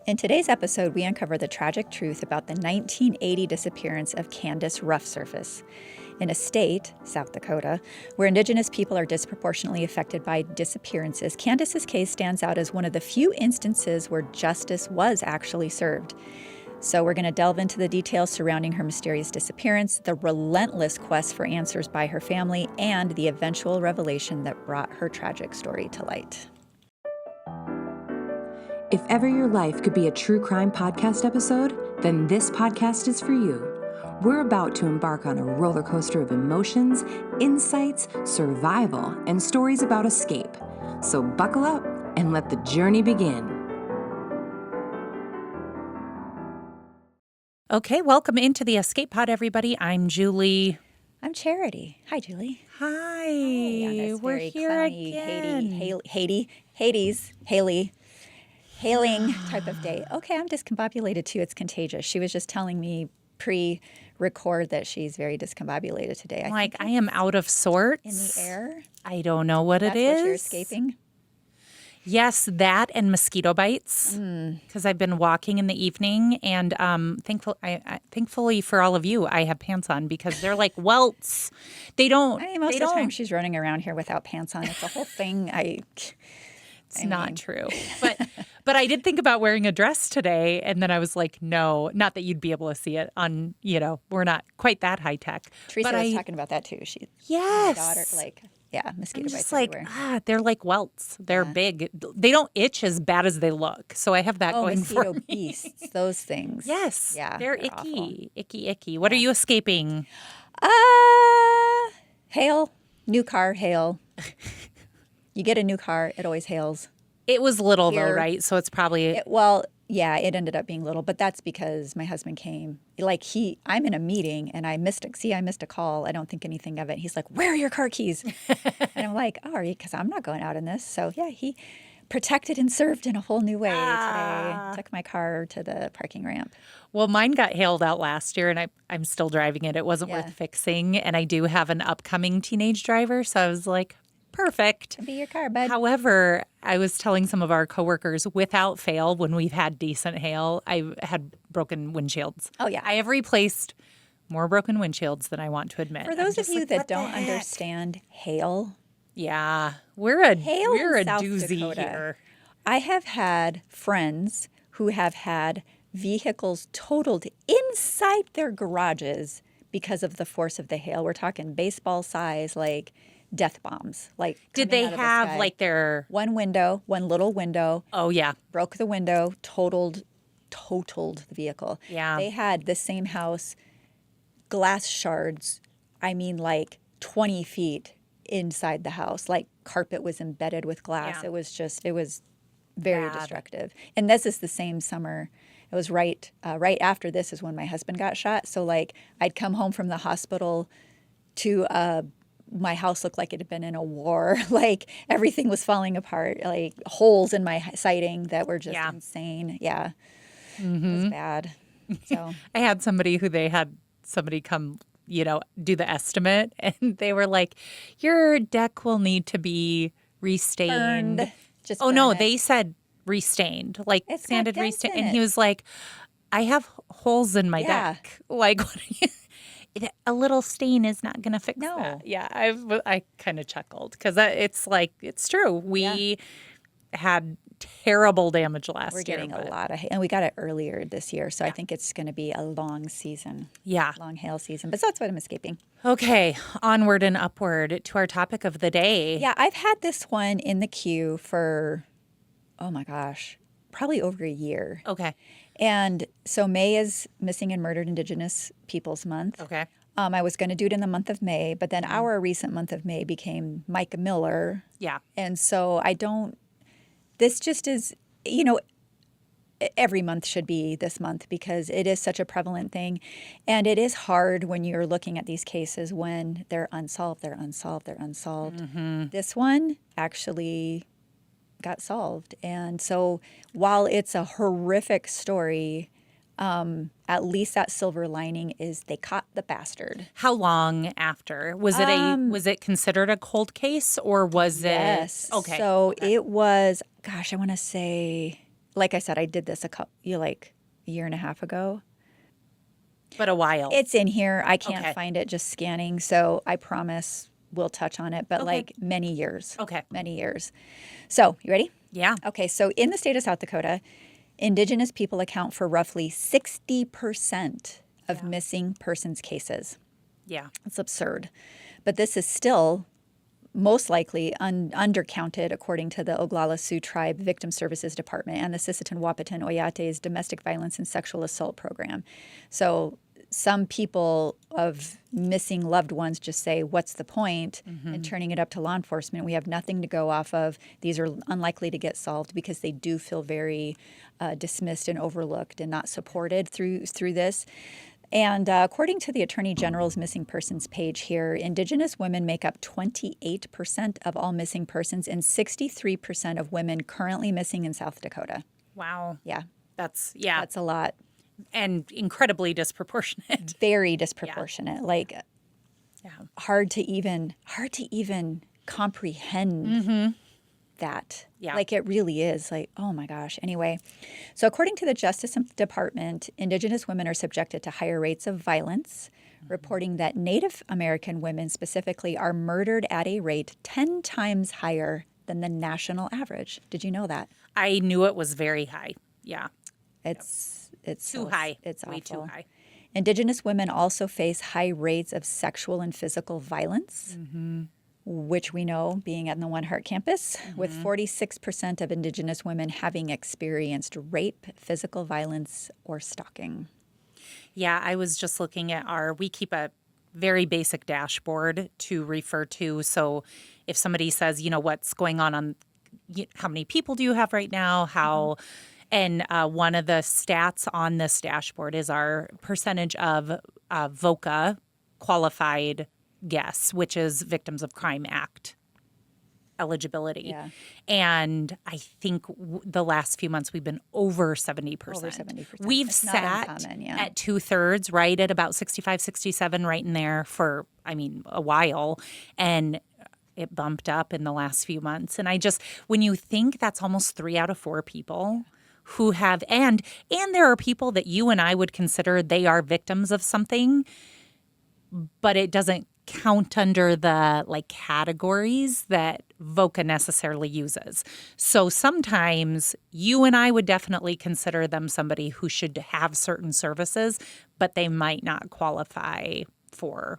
In today's episode, we uncover the tragic truth about the 1980 disappearance of Candace Rough Surface. In a state, South Dakota, where Indigenous people are disproportionately affected by disappearances, Candace's case stands out as one of the few instances where justice was actually served. So we're going to delve into the details surrounding her mysterious disappearance, the relentless quest for answers by her family, and the eventual revelation that brought her tragic story to light. If ever your life could be a true crime podcast episode, then this podcast is for you. We're about to embark on a roller coaster of emotions, insights, survival, and stories about escape. So buckle up and let the journey begin. Okay, welcome into the Escape Pod, everybody. I'm Julie. I'm Charity. Hi, Julie. Hi. Hi, We're here clowny, again. hailing type of day. Okay, I'm discombobulated too. It's contagious. She was just telling me pre-record that she's very discombobulated today. I am out of sorts. In the air? I don't know what it is. That's what you're escaping? Yes, that and mosquito bites. Because I've been walking in the evening, and thankfully for all of you, I have pants on because they're like welts. Most of the time she's running around here without pants on. It's a whole thing. It's not true. But I did think about wearing a dress today, and then I was like, no, not that you'd be able to see it on, we're not quite that high tech. Teresa was talking about that too. Yes. My daughter, mosquito bites everywhere. They're like welts. They're big. They don't itch as bad as they look. So I have that going for me. Mosquito beasts, those things. Yes. Yeah, they're icky. Awful. Icky. What are you escaping? Hail. New car, hail. You get a new car, it always hails. It was little though, right? So it's probably... it ended up being little, but that's because my husband came. I'm in a meeting and I missed a call. I don't think anything of it. He's like, where are your car keys? And I'm like, oh, because I'm not going out in this. So yeah, he protected and served in a whole new way today. Took my car to the parking ramp. Well, mine got hailed out last year and I'm still driving it. It wasn't worth fixing. And I do have an upcoming teenage driver. So I was like, perfect. Be your car, bud. However, I was telling some of our coworkers, without fail, when we've had decent hail, I had broken windshields. Oh, yeah. I have replaced more broken windshields than I want to admit. For those of you that don't understand hail. Yeah. We're a South doozy Dakota. here. I have had friends who have had vehicles totaled inside their garages because of the force of the hail. We're talking baseball size, death bombs. Did they have their... One little window. Oh, yeah. Broke the window, totaled the vehicle. Yeah. They had the same house, glass shards, 20 feet inside the house. Carpet was embedded with glass. Yeah. It was very destructive. And this is the same summer. It was right after this is when my husband got shot. So I'd come home from the hospital to my house looked like it had been in a war. Everything was falling apart, holes in my siding that were just insane. Yeah. Mm-hmm. It was bad. So I had somebody come, do the estimate, and they were like, your deck will need to be restained. They said restained, it's sanded, got dents restained. in And he it. was like, I have holes in my deck. What are you... A little stain is not going to fix that. Yeah, I kind of chuckled because it's true. We had terrible damage last year. We're getting a lot of hail, and we got it earlier this year, so I think it's going to be a long season. Yeah. Long hail season, but that's what I'm escaping. Okay, onward and upward to our topic of the day. Yeah, I've had this one in the queue for, oh my gosh, probably over a year. Okay. And so May is Missing and Murdered Indigenous Peoples Month. Okay. I was going to do it in the month of May, but then our recent month of May became Micah Miller. Yeah. And so this just is, every month should be this month because it is such a prevalent thing. And it is hard when you're looking at these cases when they're unsolved. Mm-hmm. This one actually got solved. And so while it's a horrific story, at least that silver lining is they caught the bastard. How long after? Was it considered a cold case or was it? Yes. Okay. So it was, I want to say like I said, I did this a year and a half ago. But a while. It's in here. I can't find it just scanning. So I promise we'll touch on it, but like many years. Okay. Many years. So you ready? Yeah. Okay. So in the state of South Dakota, Indigenous people account for roughly 60% of missing persons cases. Yeah. It's absurd. But this is still most likely undercounted according to the Oglala Sioux Tribe Victim Services Department and the Sisseton Wahpeton Oyate's Domestic Violence and Sexual Assault Program. So some people of missing loved ones just say, what's the point in turning it up to law enforcement? We have nothing to go off of. These are unlikely to get solved because they do feel very dismissed and overlooked and not supported through this. And according to the Attorney General's missing persons page here, Indigenous women make up 28% of all missing persons and 63% of women currently missing in South Dakota. Wow. Yeah. That's a lot. And incredibly disproportionate. Very disproportionate. Hard to even comprehend that. Yeah. Like it really is. Like, oh my gosh. Anyway, so according to the Justice Department, Indigenous women are subjected to higher rates of violence, reporting that Native American women specifically are murdered at a rate 10 times higher than the national average. Did you know that? I knew it was very high. Yeah. It's too high. It's way awful. too high. Indigenous women also face high rates of sexual and physical violence, which we know being at the One Heart campus, with 46% of Indigenous women having experienced rape, physical violence, or stalking. Yeah, I was just looking at we keep a very basic dashboard to refer to. So if somebody says, what's going on how many people do you have right now? And one of the stats on this dashboard is our percentage of VOCA qualified guests, which is Victims of Crime Act eligibility. Yeah. And I think the last few months we've been over 70%. Over 70%. We've It's not sat uncommon, at 2/3, right at about 65, 67, right in there for, a while. And it bumped up in the last few months. And when you think that's almost 3 out of 4 people who have, and there are people that you and I would consider they are victims of something, but it doesn't count under the categories that VOCA necessarily uses. So sometimes you and I would definitely consider them somebody who should have certain services, but they might not qualify for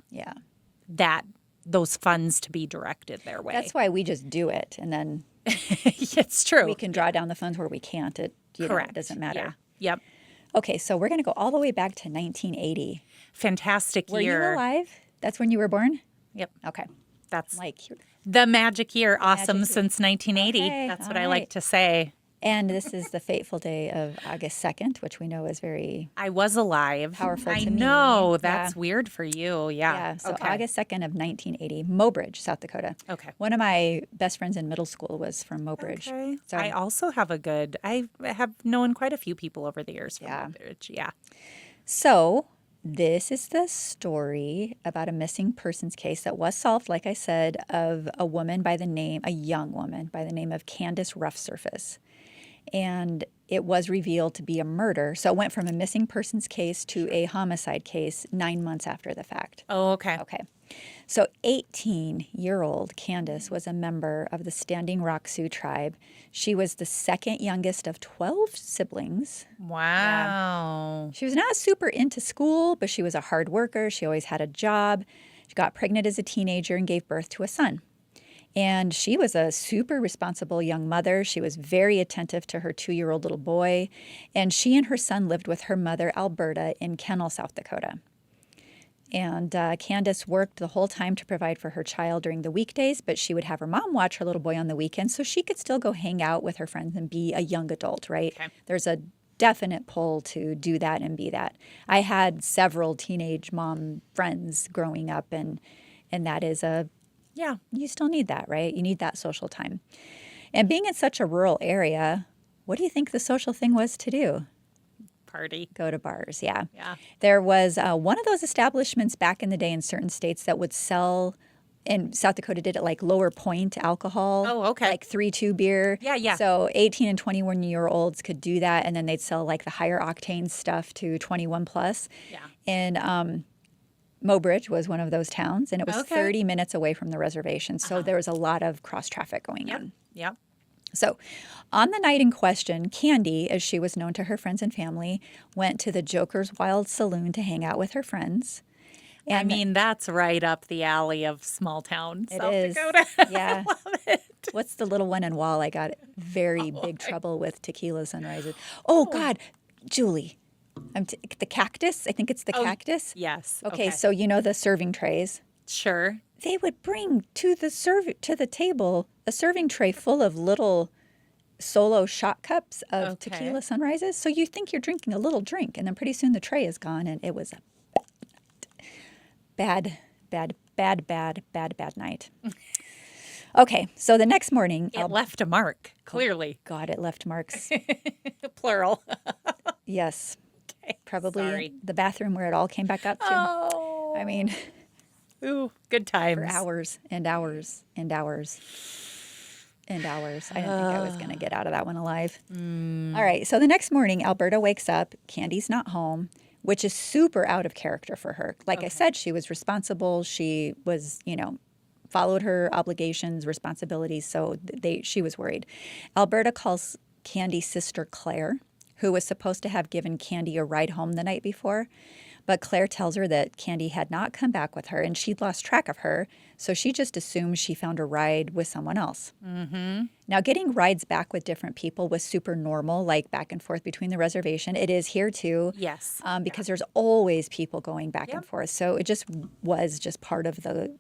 those funds to be directed their way. That's why we just do it, and then it's true. we can draw down the funds where we can't. Correct. It doesn't matter. Yeah. Yep. Okay, so we're going to go all the way back to 1980. Fantastic Were year. you alive? That's when you were born? Yep. Okay. That's Like the magic year. Awesome magic since 1980. Okay, That's what all I right. like to say. And this is the fateful day of August 2nd, which we know is very I was alive. powerful I to me. know. That's weird for you. Yeah. Yeah, so okay. August 2nd of 1980, Mobridge, South Dakota. Okay. One of my best friends in middle school was from Mobridge. Okay. So I also have I have known quite a few people over the years from Mobridge. Yeah. So this is the story about a missing persons case that was solved, like I said, of a young woman by the name of Candace Rough Surface. And it was revealed to be a murder. So it went from a missing persons case to a homicide case 9 months after the fact. Oh, okay. Okay. So 18-year-old Candace was a member of the Standing Rock Sioux tribe. She was the second youngest of 12 siblings. Wow. She was not super into school, but she was a hard worker. She always had a job. She got pregnant as a teenager and gave birth to a son. And she was a super responsible young mother. She was very attentive to her 2-year-old little boy. And she and her son lived with her mother, Alberta, in Kennel, South Dakota. And Candace worked the whole time to provide for her child during the weekdays, but she would have her mom watch her little boy on the weekends so she could still go hang out with her friends and be a young adult, right? Okay. There's a definite pull to do that and be that. I had several teenage mom friends growing up, and that is you still need that, right? You need that social time. And being in such a rural area, what do you think the social thing was to do? Party. Go to bars, yeah. Yeah. There was one of those establishments back in the day in certain states that would sell in South Dakota did it like lower point alcohol. Oh, okay. Like 3.2 beer. Yeah. So 18 and 21-year-olds could do that, and then they'd sell like the higher octane stuff to 21 plus. Yeah. And Mobridge was one of those towns, and it was 30 minutes away from the reservation. So there was a lot of cross traffic going on. Yep. So on the night in question, Candy, as she was known to her friends and family, went to the Joker's Wild Saloon to hang out with her friends. And I mean, that's right up the alley of small town South Dakota. Yeah. I love it. What's the little one in Wall? I got very big trouble with tequila sunrises. Oh, God. Julie. The cactus? I think it's the cactus. Yes. Okay, so you know the serving trays? Sure. They would bring to the table a serving tray full of little solo shot cups of tequila sunrises. So you think you're drinking a little drink, and then pretty soon the tray is gone, and it was a bad night. Okay, so the next morning... It left a mark, clearly. God, it left marks. Plural. Yes. Okay, probably sorry. The bathroom where it all came back up to. Oh. I mean... Ooh, good times. For hours and hours and hours and hours. I didn't think I was going to get out of that one alive. All right, so the next morning, Alberta wakes up. Candy's not home, which is super out of character for her. Like I said, she was responsible. She was, followed her obligations, responsibilities, so she was worried. Alberta calls Candy's sister Claire, who was supposed to have given Candy a ride home the night before. But Claire tells her that Candy had not come back with her, and she'd lost track of her, so she just assumed she found a ride with someone else. Mm-hmm. Now, getting rides back with different people was super normal, like back and forth between the reservation. It is here, too. Yes. Because there's always people going back and forth. So it just was just part of the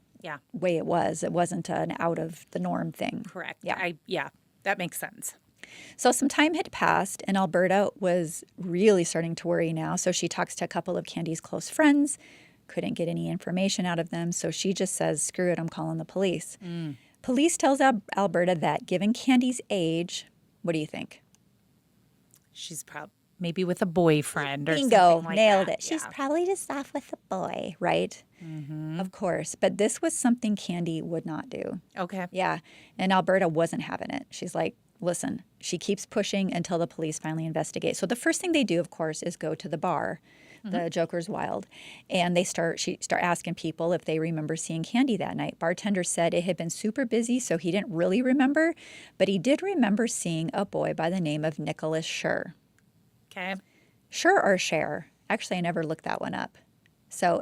way it was. It wasn't an out-of-the-norm thing. Correct. Yeah, that makes sense. So some time had passed, and Alberta was really starting to worry now. So she talks to a couple of Candy's close friends, couldn't get any information out of them. So she just says, screw it, I'm calling the police. Police tells Alberta that given Candy's age, what do you think? She's maybe with a boyfriend or Bingo, something like nailed that. it. She's probably just off with a boy, right? Mm-hmm. Of course. But this was something Candy would not do. Okay. Yeah. And Alberta wasn't having it. She's like, listen, she keeps pushing until the police finally investigate. So the first thing they do, of course, is go to the bar, the Joker's Wild, and she start asking people if they remember seeing Candy that night. Bartender said it had been super busy, so he didn't really remember, but he did remember seeing a boy by the name of Nicholas Scherr. Okay. Scherr or Scher? Actually, I never looked that one up. So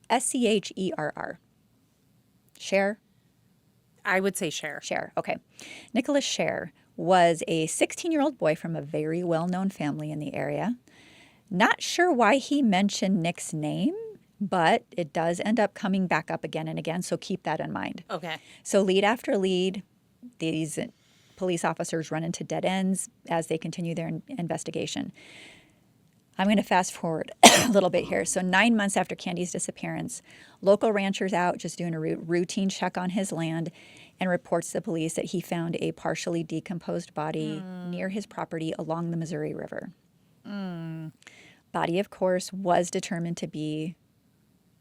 Scherr. Scher? I would say Scher. Scher, okay. Nicholas Scherr was a 16-year-old boy from a very well-known family in the area. Not sure why he mentioned Nick's name, but it does end up coming back up again and again, so keep that in mind. Okay. So lead after lead, these police officers run into dead ends as they continue their investigation. I'm going to fast forward a little bit here. So 9 months after Candy's disappearance, local rancher's out just doing a routine check on his land and reports to the police that he found a partially decomposed body near his property along the Missouri River. Body, of course, was determined to be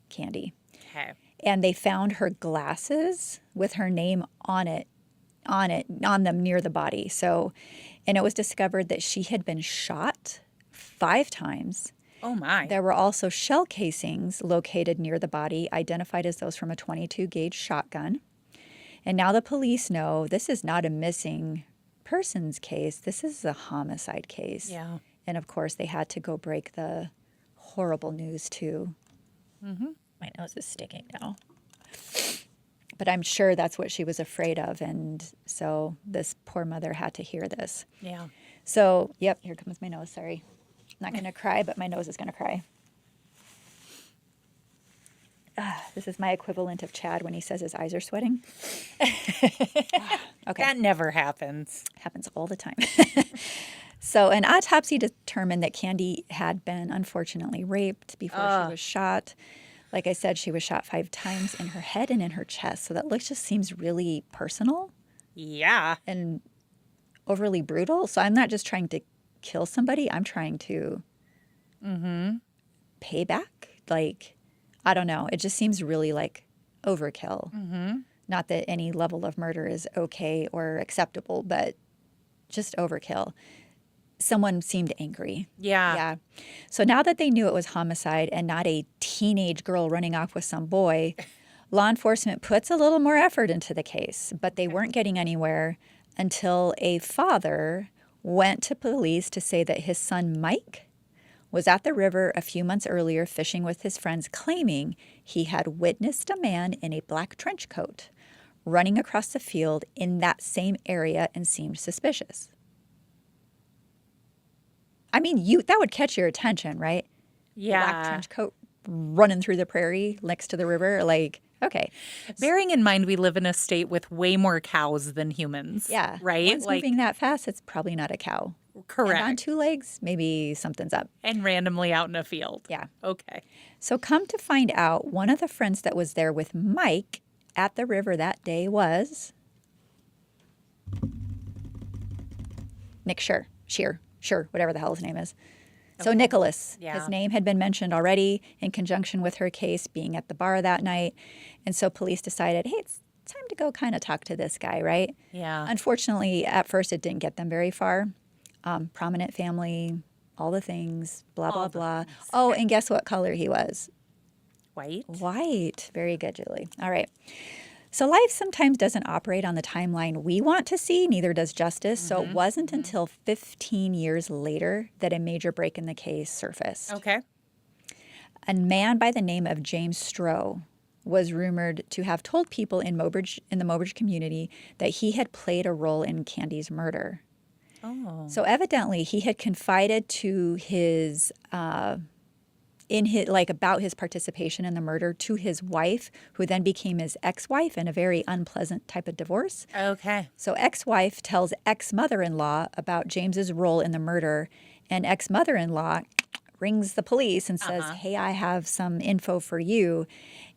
Candy. Okay. And they found her glasses with her name on them near the body. So, and it was discovered that she had been shot 5 times. Oh, my. There were also shell casings located near the body, identified as those from a .22 gauge shotgun. And now the police know this is not a missing persons case. This is a homicide case. Yeah. And, of course, they had to go break the horrible news, too. Mm-hmm. My nose is sticking now. But I'm sure that's what she was afraid of. And so this poor mother had to hear this. Yeah. So, yep, here comes my nose. Sorry. I'm not going to cry, but my nose is going to cry. This is my equivalent of Chad when he says his eyes are sweating. Okay. That never happens. Happens all the time. So an autopsy determined that Candy had been unfortunately raped before she was shot. Like I said, she was shot 5 times in her head and in her chest. So that just seems really personal. Yeah. And overly brutal. So I'm not just trying to kill somebody. I'm trying to pay back. Like, I don't know. It just seems really like overkill. Not that any level of murder is okay or acceptable, but just overkill. Someone seemed angry. Yeah. So now that they knew it was homicide and not a teenage girl running off with some boy, law enforcement puts a little more effort into the case, but they weren't getting anywhere until a father went to police to say that his son Mike was at the river a few months earlier fishing with his friends, claiming he had witnessed a man in a black trench coat running across the field in that same area and seemed suspicious. I mean, that would catch your attention, right? Yeah. Black trench coat running through the prairie next to the river. Like, okay. Bearing in mind we live in a state with way more cows than humans. Yeah. Right? One's moving that fast, it's probably not a cow. Correct. And on two legs, maybe something's up. And randomly out in a field. Yeah. Okay. So come to find out, one of the friends that was there with Mike at the river that day was Nick Shear, whatever the hell his name is. So Nicholas, his name had been mentioned already in conjunction with her case being at the bar that night. And so police decided, hey, it's time to go kind of talk to this guy, right? Yeah. Unfortunately, at first it didn't get them very far. Prominent family, all the things, blah, blah, blah. Oh, and guess what color he was? White. Very good, Julie. All right. So life sometimes doesn't operate on the timeline we want to see, neither does justice. So it wasn't until 15 years later that a major break in the case surfaced. Okay. A man by the name of James Stroh was rumored to have told people in the Mobridge community that he had played a role in Candy's murder. Oh. So evidently he had confided to his about his participation in the murder to his wife, who then became his ex-wife in a very unpleasant type of divorce. Okay. So ex-wife tells ex-mother-in-law about James's role in the murder, and ex-mother-in-law rings the police and says, hey, I have some info for you.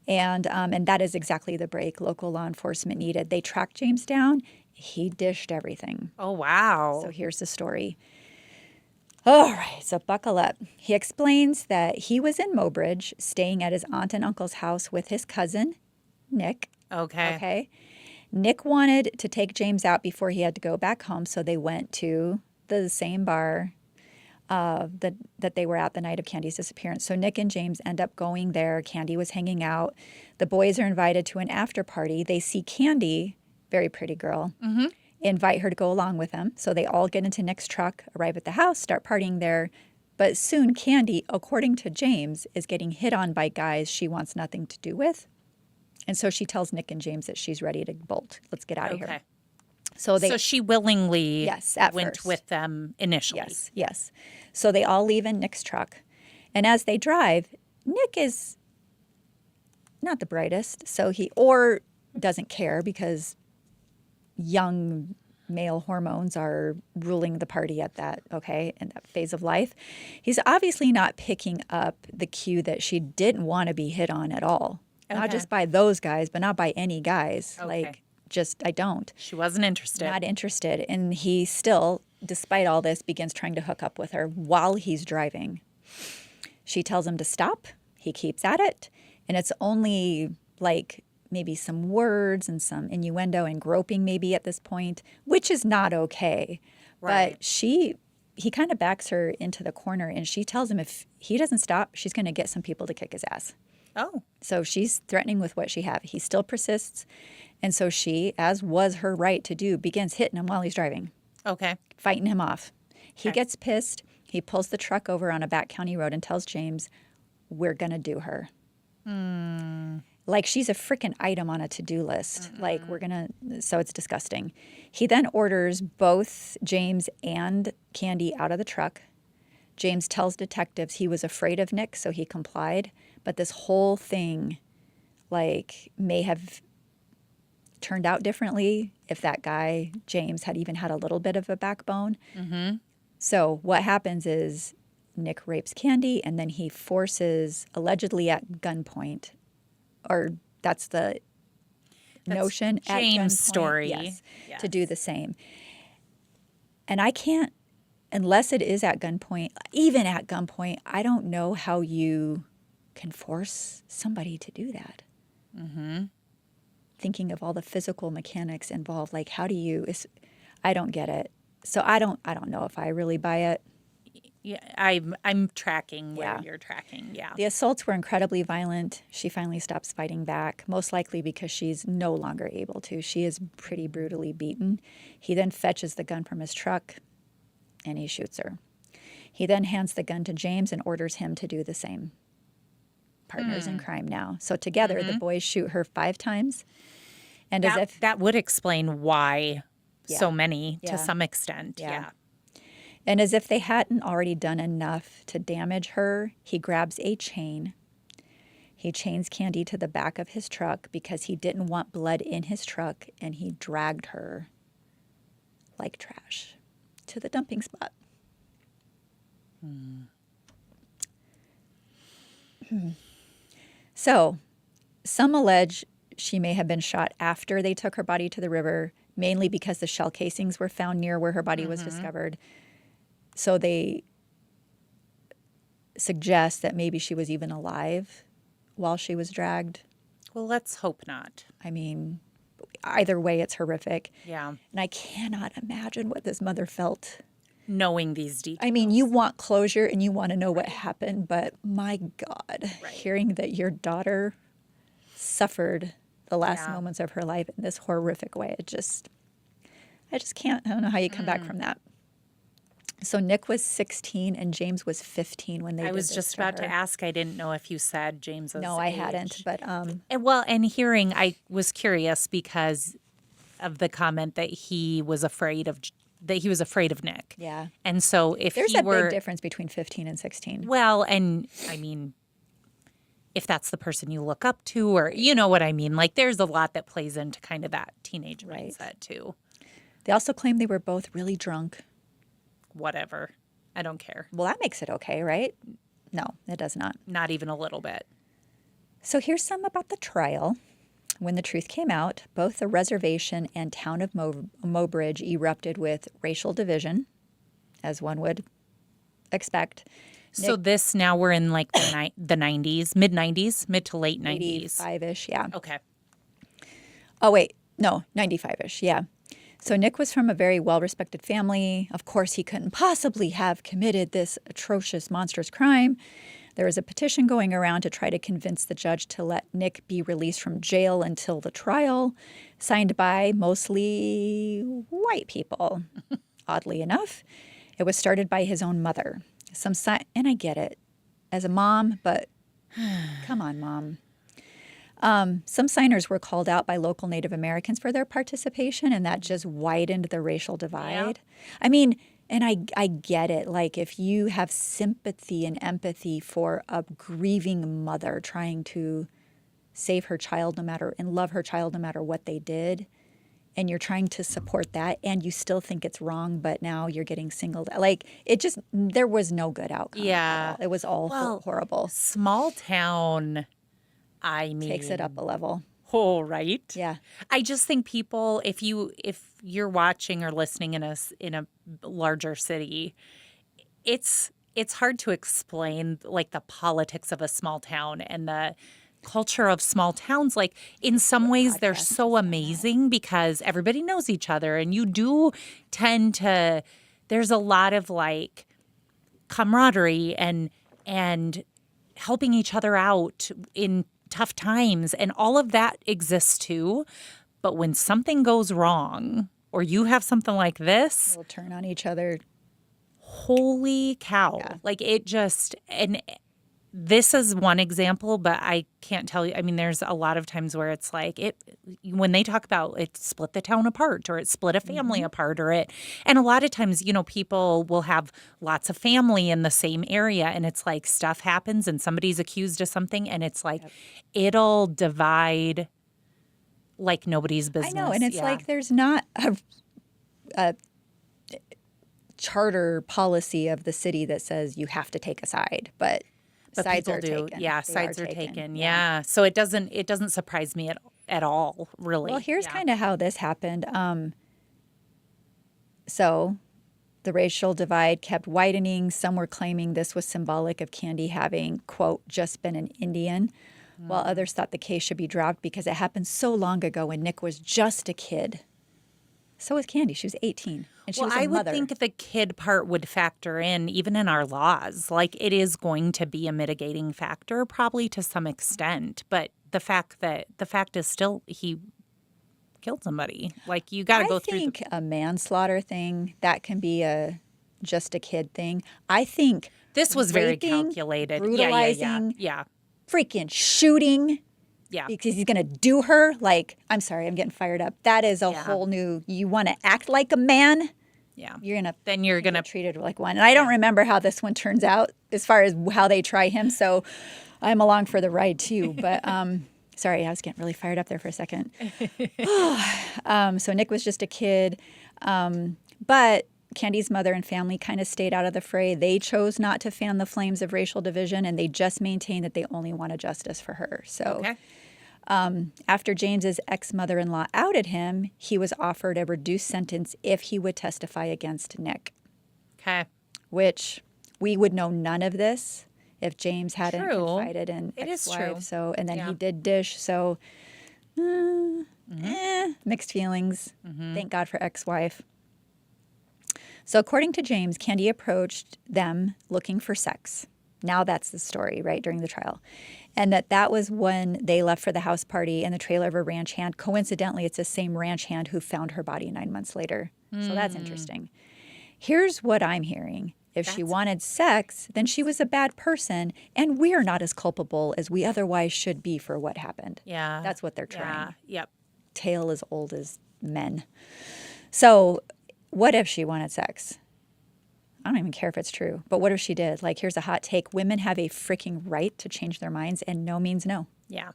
And that is exactly the break local law enforcement needed. They tracked James down. He dished everything. Oh, wow. So here's the story. All right, so buckle up. He explains that he was in Mobridge, staying at his aunt and uncle's house with his cousin, Nick. Okay. Nick wanted to take James out before he had to go back home, so they went to the same bar that they were at the night of Candy's disappearance. So Nick and James end up going there. Candy was hanging out. The boys are invited to an after party. They see Candy, very pretty girl, invite her to go along with them. So they all get into Nick's truck, arrive at the house, start partying there. But soon Candy, according to James, is getting hit on by guys she wants nothing to do with. And so she tells Nick and James that she's ready to bolt. Let's get out of here. So she willingly went first with them initially. Yes. So they all leave in Nick's truck. And as they drive, Nick is not the brightest. So he doesn't care because young male hormones are ruling the party in that phase of life. He's obviously not picking up the cue that she didn't want to be hit on at all. Okay. Not just by those guys, but not by any guys. Okay. I don't. She wasn't interested. Not interested. And he still, despite all this, begins trying to hook up with her while he's driving. She tells him to stop. He keeps at it. And it's only maybe some words and some innuendo and groping maybe at this point, which is not okay. Right. But he kind of backs her into the corner, and she tells him if he doesn't stop, she's going to get some people to kick his ass. Oh. So she's threatening with what she has. He still persists. And so she, as was her right to do, begins hitting him while he's driving. Okay. Fighting him off. He gets pissed. He pulls the truck over on a back county road and tells James, we're going to do her. Like she's a freaking item on a to-do list. So it's disgusting. He then orders both James and Candy out of the truck. James tells detectives he was afraid of Nick, so he complied. But this whole thing, may have turned out differently if that guy, James, had even had a little bit of a backbone. Mm-hmm. So what happens is Nick rapes Candy, and then he forces, allegedly at gunpoint, or that's the notion, James' at gunpoint, story. Yes, to do the same. And I can't, unless it is at gunpoint, even at gunpoint, I don't know how you can force somebody to do that. Thinking of all the physical mechanics involved, like how do you? I don't get it. So I don't know if I really buy it. Yeah, I'm tracking where you're tracking. Yeah. The assaults were incredibly violent. She finally stops fighting back, most likely because she's no longer able to. She is pretty brutally beaten. He then fetches the gun from his truck and he shoots her. He then hands the gun to James and orders him to do the same. Partners in crime now. So together, the boys shoot her 5 times. And as if that would explain why so many to some extent. Yeah. And as if they hadn't already done enough to damage her, he grabs a chain. He chains Candy to the back of his truck because he didn't want blood in his truck, and he dragged her like trash to the dumping spot. So, some allege she may have been shot after they took her body to the river, mainly because the shell casings were found near where her body was discovered. So they suggest that maybe she was even alive while she was dragged. Well, let's hope not. I mean, either way, it's horrific. Yeah. And I cannot imagine what this mother felt. Knowing these details. I mean, you want closure and you want to know what happened, but my God, hearing that your daughter suffered the last moments of her life in this horrific way, I just can't. I don't know how you come back from that. So Nick was 16 and James was 15 when they did this. I was just about to ask. I didn't know if you said James's No, I age. hadn't. But and hearing, I was curious because of the comment that he was afraid of Nick. Yeah. And so if there's a big difference between 15 and 16. Well, and I mean, if that's the person you look up to, or you know what I mean, like there's a lot that plays into kind of that teenage mindset too. They also claim they were both really drunk. Whatever. I don't care. Well, that makes it okay, right? No, it does not. Not even a little bit. So here's some about the trial. When the truth came out, both the reservation and town of Mobridge erupted with racial division, as one would expect. So this now we're in like the 90s, mid-90s, mid to late 90s. 85-ish, yeah. Okay. Oh, wait. No, 95-ish, yeah. So Nick was from a very well-respected family. Of course, he couldn't possibly have committed this atrocious, monstrous crime. There was a petition going around to try to convince the judge to let Nick be released from jail until the trial, signed by mostly white people. Oddly enough, it was started by his own mother. And I get it as a mom, but come on, Mom. Some signers were called out by local Native Americans for their participation, and that just widened the racial divide. Yeah. I mean, and I get it. Like, if you have sympathy and empathy for a grieving mother trying to save her child and love her child no matter what they did, and you're trying to support that, and you still think it's wrong, but now you're getting singled out. Like, there was no good outcome. Yeah. It was all horrible. Small town, I mean. Takes it up a level. Oh, right. Yeah. I just think people, if you're watching or listening in a larger city, it's hard to explain like the politics of a small town and the culture of small towns. Like in some ways they're so amazing because everybody knows each other, and you do tend to, there's a lot of like camaraderie and helping each other out in tough times, and all of that exists too. But when something goes wrong or you have something like this, we'll turn on each other. Holy cow. Yeah. Like it just, and this is one example, but I can't tell you. I mean, there's a lot of times where it's like when they talk about it split the town apart, or it split a family apart, and a lot of times, people will have lots of family in the same area, and it's like stuff happens and somebody's accused of something, and it's like it'll divide like nobody's business. I know, and it's like there's not a charter policy of the city that says you have to take a side, but sides are taken. Yeah, sides are taken. Yeah. So it doesn't surprise me at all, really. Well, here's kind of how this happened. So the racial divide kept widening. Some were claiming this was symbolic of Candy having, quote, just been an Indian. while others thought the case should be dropped because it happened so long ago when Nick was just a kid. So was Candy. She was 18, and she was a mother. I would think the kid part would factor in even in our laws. Like, it is going to be a mitigating factor probably to some extent. But the fact is still he killed somebody. Like, you got to go through. I think a manslaughter thing, that can be just a kid thing. I think this was very raping, calculated. Brutalizing, yeah. Freaking shooting. Yeah. Because he's going to do her. Like, I'm sorry, I'm getting fired up. That is a whole new, you want to act like a man. Yeah. You're going to treat it like one. And I don't remember how this one turns out as far as how they try him. So I'm along for the ride too. But sorry, I was getting really fired up there for a second. So Nick was just a kid. But Candy's mother and family kind of stayed out of the fray. They chose not to fan the flames of racial division, and they just maintained that they only wanted justice for her. So after James's ex-mother-in-law outed him, he was offered a reduced sentence if he would testify against Nick. Okay. Which we would know none of this if James hadn't confided in ex-wife. So, and then he did dish. So mixed feelings. Thank God for ex-wife. So according to James, Candy approached them looking for sex. Now that's the story, right, during the trial. And that was when they left for the house party in the trailer of a ranch hand. Coincidentally, it's the same ranch hand who found her body 9 months later. So that's interesting. Here's what I'm hearing. If she wanted sex, then she was a bad person, and we're not as culpable as we otherwise should be for what happened. Yeah. That's what they're trying. Yeah. Yep. Tale as old as men. So what if she wanted sex? I don't even care if it's true. But what if she did? Like, here's a hot take. Women have a freaking right to change their minds, and no means no. Yeah.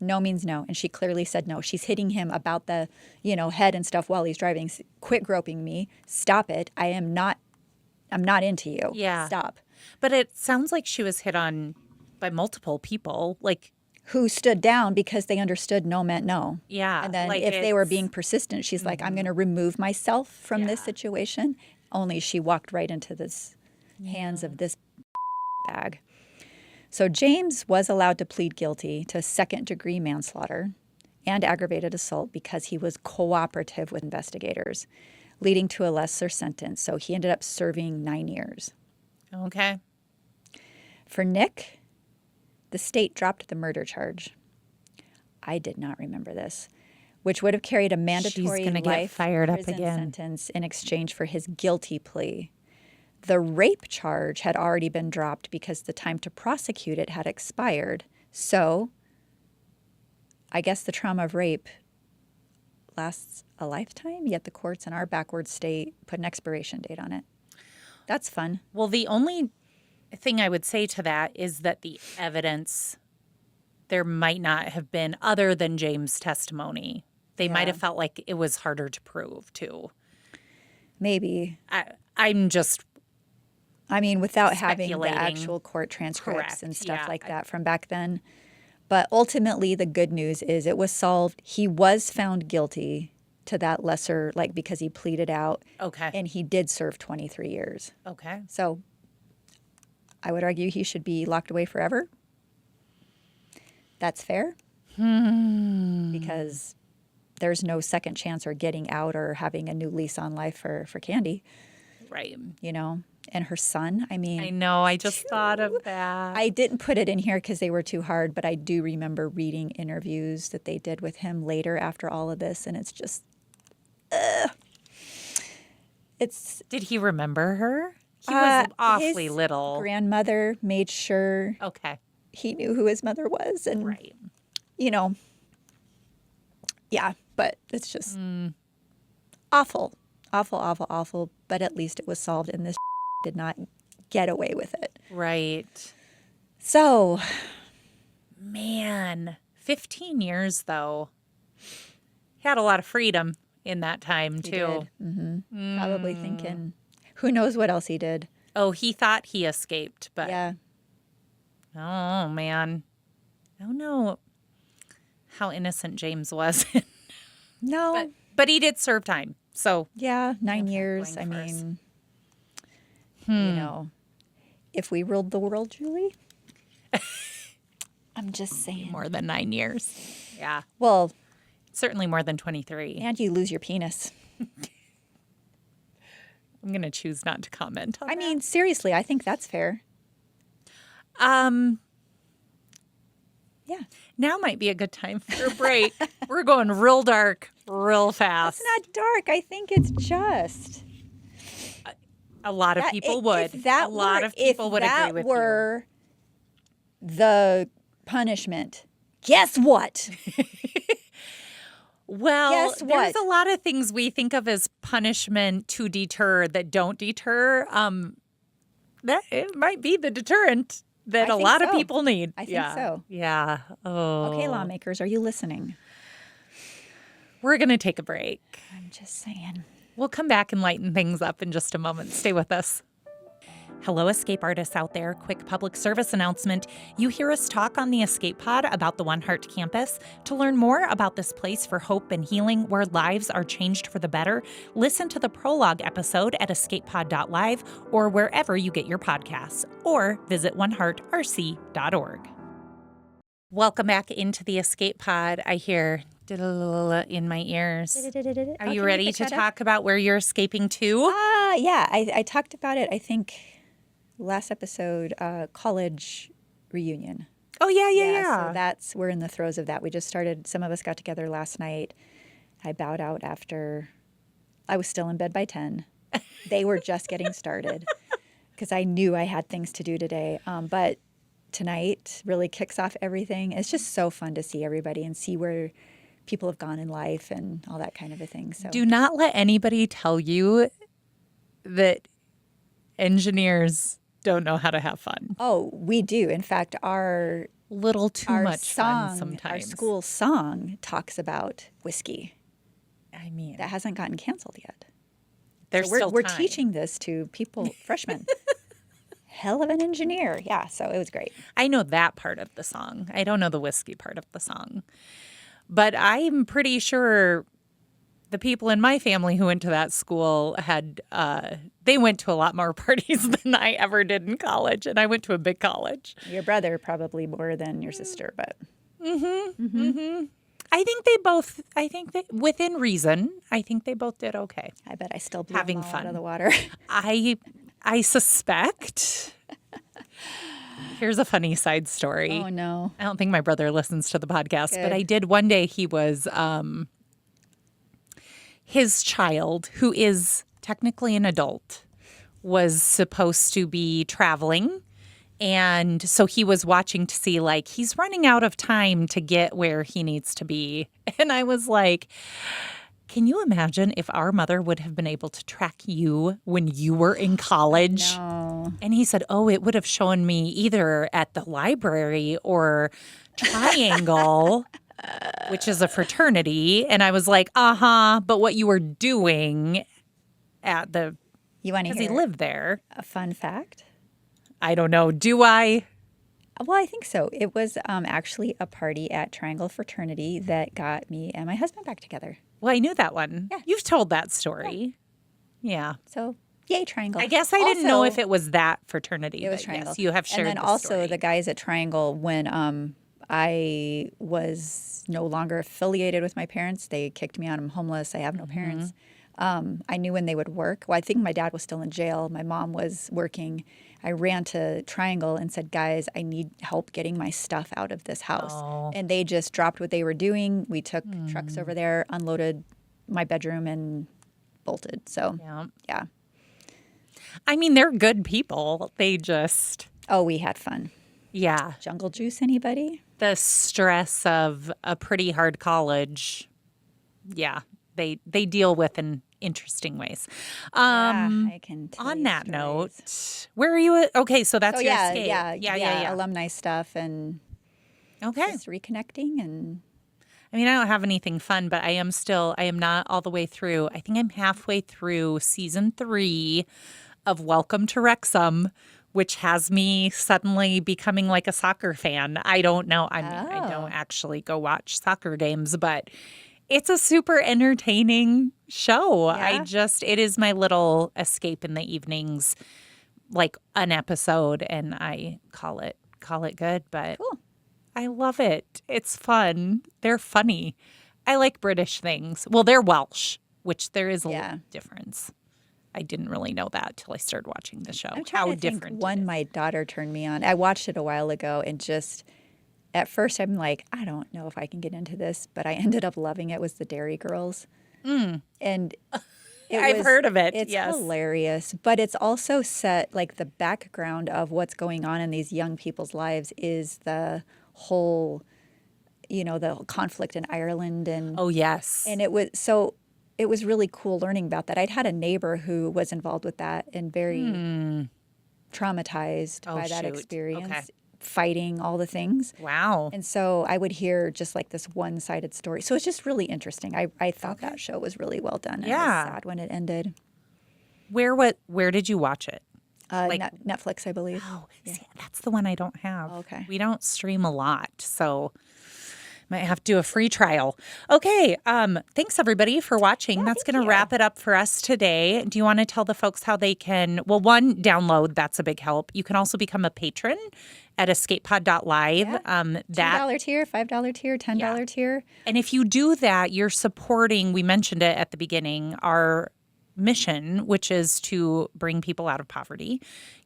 No means no. And she clearly said no. She's hitting him about the, head and stuff while he's driving. Quit groping me. Stop it. I'm not into you. Yeah. Stop. But it sounds like she was hit on by multiple people. Like, who stood down because they understood no meant no. Yeah. And then if they were being persistent, she's like, I'm going to remove myself from this situation. Only she walked right into this hands of this bag. So James was allowed to plead guilty to second-degree manslaughter and aggravated assault because he was cooperative with investigators, leading to a lesser sentence. So he ended up serving 9 years. Okay. For Nick, the state dropped the murder charge. I did not remember this, which would have carried a mandatory life prison sentence in exchange for his guilty plea. The rape charge had already been dropped because the time to prosecute it had expired. So I guess the trauma of rape lasts a lifetime, yet the courts in our backward state put an expiration date on it. That's fun. Well, the only thing I would say to that is that the evidence there might not have been other than James' testimony. They might have felt like it was harder to prove, too. Maybe. I'm just without having the actual court transcripts and stuff like that from back then. But ultimately, the good news is it was solved. He was found guilty to that lesser, because he pleaded out. Okay. And he did serve 23 years. Okay. So I would argue he should be locked away forever. That's fair. Because there's no second chance or getting out or having a new lease on life for Candy. Right. And her son, I know, I just thought of that. I didn't put it in here because they were too hard, but I do remember reading interviews that they did with him later after all of this, and it's just, Did he remember her? He was awfully his little. Grandmother made sure he knew who his mother was, and yeah, but it's just awful. But at least it was solved, and this did not get away with it. Right. So, man, 15 years though. He had a lot of freedom in that time too. Mm-hmm. Probably thinking, who knows what else he did. Oh, he thought he escaped, but yeah. Oh man, I don't know how innocent James was. No, but he did serve time. So yeah, 9 years. If we ruled the world, Julie, I'm just saying. More than 9 years. Yeah. Well, certainly more than 23. And you lose your penis. I'm going to choose not to comment on that. I mean, seriously, I think that's fair. Yeah. Now might be a good time for a break. We're going real dark, real fast. It's not dark. I think it's just. A lot of people would. A lot of people would agree with you. If that were the punishment, guess what? Well, guess what? There's a lot of things we think of as punishment to deter that don't deter. That it might be the deterrent that a lot of people need. I think so. Yeah. Oh. Okay, lawmakers, are you listening? We're going to take a break. I'm just saying. We'll come back and lighten things up in just a moment. Stay with us. Hello, escape artists out there. Quick public service announcement. You hear us talk on the Escape Pod about the One Heart campus. To learn more about this place for hope and healing where lives are changed for the better, listen to the prologue episode at escapepod.live or wherever you get your podcasts, or visit oneheartrc.org. Welcome back into the Escape Pod. I hear in my ears. Are you ready to talk about where you're escaping to? Yeah, I talked about it, I think, last episode, college reunion. Oh, yeah. So we're in the throes of that. We just started, some of us got together last night. I bowed out after, I was still in bed by 10. They were just getting started because I knew I had things to do today. But tonight really kicks off everything. It's just so fun to see everybody and see where people have gone in life and all that kind of a thing. So do not let anybody tell you that engineers don't know how to have fun. Oh, we do. In fact, our little too much song, fun sometimes. Our school song talks about whiskey. I mean, that hasn't gotten canceled yet. We're teaching this to people, freshmen. Hell of an engineer. Yeah, so it was great. I know that part of the song. I don't know the whiskey part of the song. But I'm pretty sure the people in my family who went to that school they went to a lot more parties than I ever did in college. And I went to a big college. Your brother probably more than your sister, but. I think that within reason, I think they both did okay. I bet I still blew having them all fun out of the water. I suspect. Here's a funny side story. Oh, no. I don't think my brother listens to the podcast, Good. but I did one day. He was his child, who is technically an adult, was supposed to be traveling. And so he was watching to see, like, he's running out of time to get where he needs to be. And I was like, can you imagine if our mother would have been able to track you when you were in college? No. And he said, oh, it would have shown me either at the library or Triangle, which is a fraternity. And I was like, but what you were doing at the, you want to hear he lived there. A fun fact? I don't know. Do I? Well, I think so. It was actually a party at Triangle Fraternity that got me and my husband back together. Well, I knew that one. Yeah. You've told that story. Yeah. So, yay, Triangle. I guess I didn't know if it was that fraternity. It was Triangle. Yes, you have shared and then the also story. the guys at Triangle, when I was no longer affiliated with my parents, they kicked me out. I'm homeless. I have no parents. I knew when they would work. Well, I think my dad was still in jail. My mom was working. I ran to Triangle and said, guys, I need help getting my stuff out of this house. Oh. And they just dropped what they were doing. We took trucks over there, unloaded my bedroom, and bolted. So, yeah. I mean, they're good people. They just... Oh, we had fun. Yeah. Jungle juice, anybody? The stress of a pretty hard college, they deal with in interesting ways. I can tell on you that stories. note, where are you at? Okay, so that's your escape. Yeah. Alumni stuff and just reconnecting. And I mean, I don't have anything fun, but I am not all the way through. I think I'm halfway through season 3 of Welcome to Wrexham, which has me suddenly becoming like a soccer fan. I don't know. I mean, I don't actually go watch soccer games, but it's a super entertaining show. Yeah. It is my little escape in the evenings, like an episode, and I call it good. But cool. I love it. It's fun. They're funny. I like British things. Well, they're Welsh, which there is a little difference. I didn't really know that till I started watching the show. I'm trying to think one my daughter turned me on. I watched it a while ago and just at first I'm like, I don't know if I can get into this, but I ended up loving it. Was the Dairy Girls. And I've heard of it. It's hilarious, but it's also set like the background of what's going on in these young people's lives is the whole, the conflict in Ireland and oh yes, and it was really cool learning about that. I'd had a neighbor who was involved with that and very traumatized by that experience. Fighting all the things. Wow. And so I would hear just like this one-sided story. So it's just really interesting. I thought that show was really well done. And I was sad when it ended. Where did you watch it? Netflix, I believe. Oh, see, that's the one I don't have. Okay. We don't stream a lot, so might have to do a free trial. Okay. Thanks, everybody, for watching. Yeah, that's going to wrap it up for us today. Do you want to tell the folks how they can, well, one, download. That's a big help. You can also become a patron at escapepod.live. $2 tier, $5 tier, $10 tier. And if you do that, you're supporting, we mentioned it at the beginning, our mission, which is to bring people out of poverty,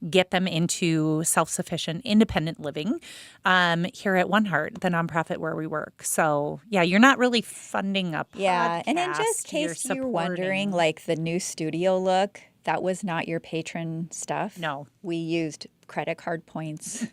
get them into self-sufficient, independent living here at One Heart, the nonprofit where we work. So, you're not really funding a podcast. Yeah, and in just case you're wondering, like the new studio look, that was not your patron stuff. No. We used credit card points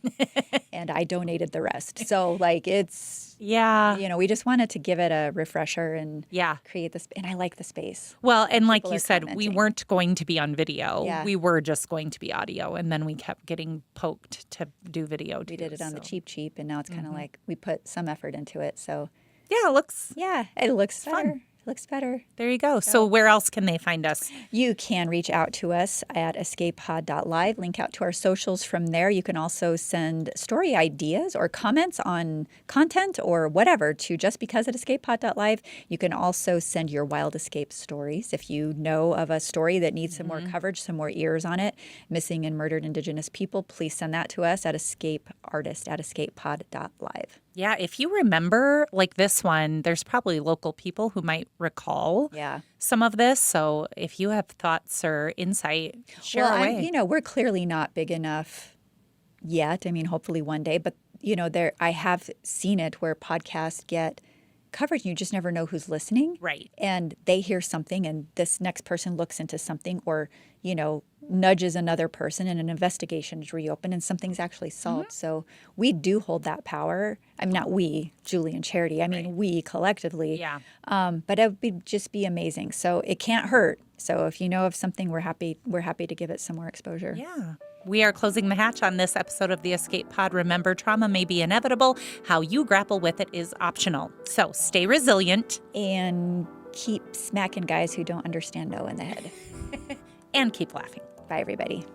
and I donated the rest. So like it's, we just wanted to give it a refresher and create this. And I like the space. Well, and like you said, we weren't going to be on video. Yeah. We were just going to be audio. And then we kept getting poked to do video too. We did it on the cheap. And now it's kind of like we put some effort into it. So it looks fun. Looks better. There you go. So where else can they find us? You can reach out to us at escapepod.live. Link out to our socials from there. You can also send story ideas or comments on content or whatever to justbecause@escapepod.live. You can also send your wild escape stories. If you know of a story that needs some more coverage, some more ears on it, missing and murdered Indigenous people, please send that to us at escapeartist@escapepod.live. Yeah, if you remember, like this one, there's probably local people who might recall some of this. So if you have thoughts or insight, share away. We're clearly not big enough yet. I mean, hopefully one day. But, I have seen it where podcasts get coverage. You just never know who's listening. Right. And they hear something and this next person looks into something or, nudges another person and an investigation is reopened and something's actually solved. So we do hold that power. I mean, not we, Julie and Charity. I mean, we collectively. Yeah. But it would just be amazing. So it can't hurt. So if you know of something, we're happy to give it some more exposure. Yeah. We are closing the hatch on this episode of the Escape Pod. Remember, trauma may be inevitable. How you grapple with it is optional. So stay resilient. And keep smacking guys who don't understand no in the head. And keep laughing. Bye, everybody.